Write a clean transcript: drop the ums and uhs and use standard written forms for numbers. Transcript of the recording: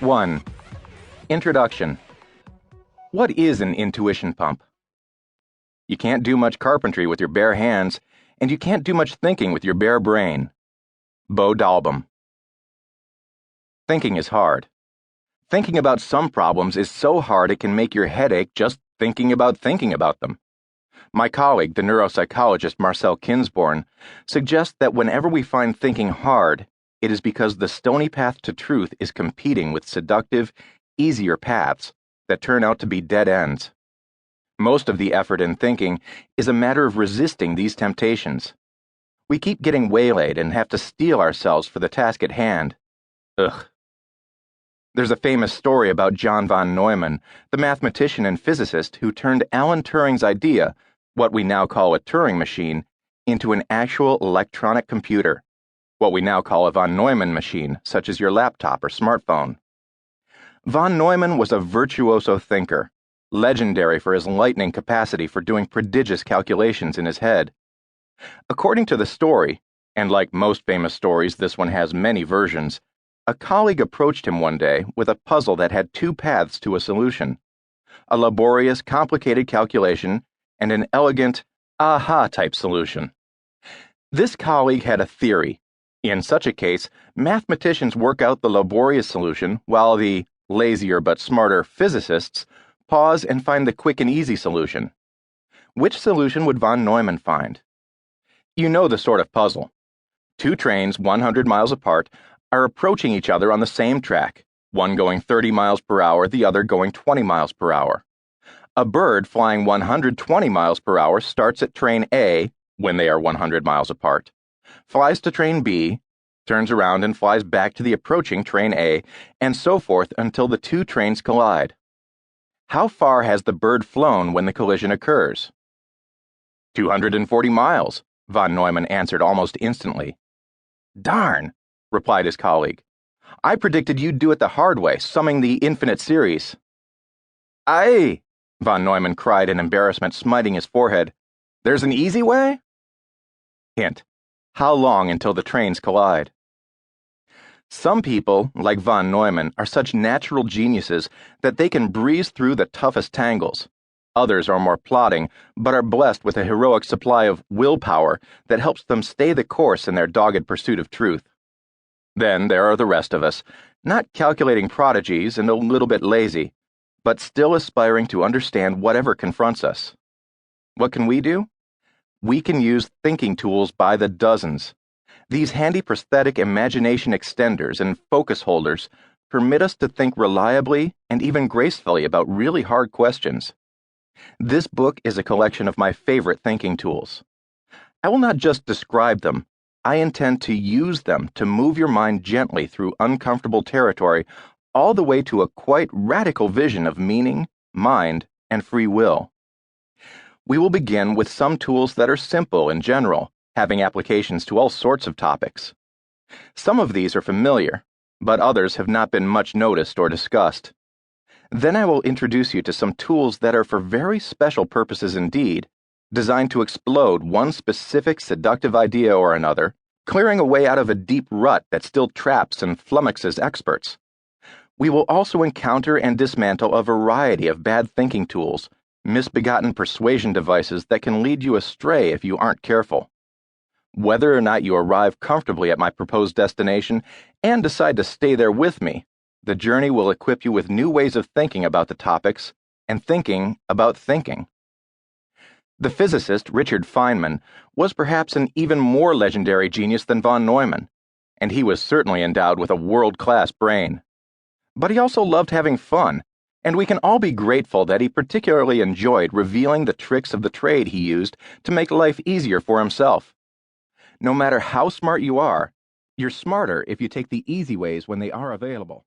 1. Introduction. What is an intuition pump? You can't do much carpentry with your bare hands, and you can't do much thinking with your bare brain. Bo Dalbum. Thinking is hard. Thinking about some problems is so hard it can make your head ache just thinking about them. My colleague, the neuropsychologist Marcel Kinsborn, suggests that whenever we find thinking hard, it is because the stony path to truth is competing with seductive, easier paths that turn out to be dead ends. Most of the effort in thinking is a matter of resisting these temptations. We keep getting waylaid and have to steel ourselves for the task at hand. Ugh. There's a famous story about John von Neumann, the mathematician and physicist who turned Alan Turing's idea, what we now call a Turing machine, into an actual electronic computer, what we now call a von Neumann machine, such as your laptop or smartphone. Von Neumann was a virtuoso thinker, legendary for his lightning capacity for doing prodigious calculations in his head. According to the story, and like most famous stories, this one has many versions, a colleague approached him one day with a puzzle that had two paths to a solution: a laborious, complicated calculation and an elegant, aha-type solution. This colleague had a theory. In such a case, mathematicians work out the laborious solution while the lazier but smarter physicists pause and find the quick and easy solution. Which solution would von Neumann find? You know the sort of puzzle. Two trains 100 miles apart are approaching each other on the same track, one going 30 miles per hour, the other going 20 miles per hour. A bird flying 120 miles per hour starts at train A when they are 100 miles apart, flies to train B, turns around and flies back to the approaching train A, and so forth until the two trains collide. How far has the bird flown when the collision occurs? 240 miles, von Neumann answered almost instantly. Darn, replied his colleague. I predicted you'd do it the hard way, summing the infinite series. Aye, von Neumann cried in embarrassment, smiting his forehead. There's an easy way? Hint. How long until the trains collide? Some people, like von Neumann, are such natural geniuses that they can breeze through the toughest tangles. Others are more plodding, but are blessed with a heroic supply of willpower that helps them stay the course in their dogged pursuit of truth. Then there are the rest of us, not calculating prodigies and a little bit lazy, but still aspiring to understand whatever confronts us. What can we do? We can use thinking tools by the dozens. These handy prosthetic imagination extenders and focus holders permit us to think reliably and even gracefully about really hard questions. This book is a collection of my favorite thinking tools. I will not just describe them. I intend to use them to move your mind gently through uncomfortable territory all the way to a quite radical vision of meaning, mind, and free will. We will begin with some tools that are simple in general, having applications to all sorts of topics. Some of these are familiar, but others have not been much noticed or discussed. Then I will introduce you to some tools that are for very special purposes indeed, designed to explode one specific seductive idea or another, clearing a way out of a deep rut that still traps and flummoxes experts. We will also encounter and dismantle a variety of bad thinking tools, misbegotten persuasion devices that can lead you astray if you aren't careful. Whether or not you arrive comfortably at my proposed destination and decide to stay there with me, the journey will equip you with new ways of thinking about the topics and thinking about thinking. The physicist Richard Feynman was perhaps an even more legendary genius than von Neumann, and he was certainly endowed with a world-class brain. But he also loved having fun, and we can all be grateful that he particularly enjoyed revealing the tricks of the trade he used to make life easier for himself. No matter how smart you are, you're smarter if you take the easy ways when they are available.